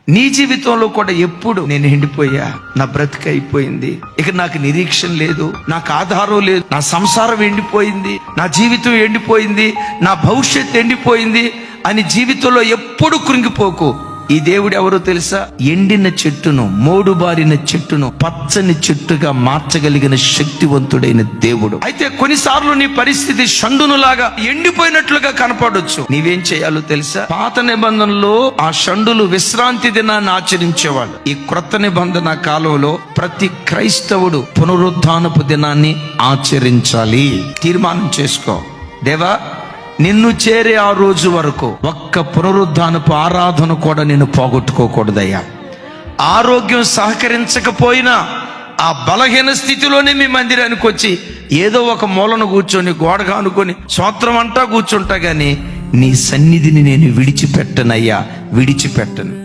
నీ జీవితంలో కూడా ఎప్పుడు నేను ఎండిపోయా, నా బ్రతిక అయిపోయింది, ఇక నాకు నిరీక్షణ లేదు, నాకు ఆధారం లేదు, నా సంసారం ఎండిపోయింది, నా జీవితం ఎండిపోయింది, నా భవిష్యత్తు ఎండిపోయింది అని జీవితంలో ఎప్పుడు కృంగిపోకు. ఈ దేవుడు ఎవరో తెలుసా? ఎండిన చెట్టును, మోడుబారిన చెట్టును పచ్చని చెట్టుగా మార్చగలిగిన శక్తివంతుడైన దేవుడు. అయితే కొన్నిసార్లు నీ పరిస్థితి షండునులాగా ఎండిపోయినట్లుగా కనపడొచ్చు. నీవేం చేయాలో తెలుసా? పాత నిబంధనలో ఆ షండులు విశ్రాంతి దినాన్ని ఆచరించేవాళ్ళు. ఈ క్రొత్త నిబంధన కాలంలో ప్రతి క్రైస్తవుడు పునరుద్ధానపు దినాన్ని ఆచరించాలి. తీర్మానం చేసుకో. దేవా, నిన్ను చేరే ఆ రోజు వరకు ఒక్క పునరుద్ధానపు ఆరాధన కూడా నేను పోగొట్టుకోకూడదయ్యా. ఆరోగ్యం సహకరించకపోయినా ఆ బలహీన స్థితిలోనే మీ మందిరానికి వచ్చి ఏదో ఒక మూలను కూర్చొని గోడగా అనుకొని స్తోత్రం అంటా కూర్చుంటా గాని నీ సన్నిధిని నేను విడిచిపెట్టనయ్యా, విడిచిపెట్టను.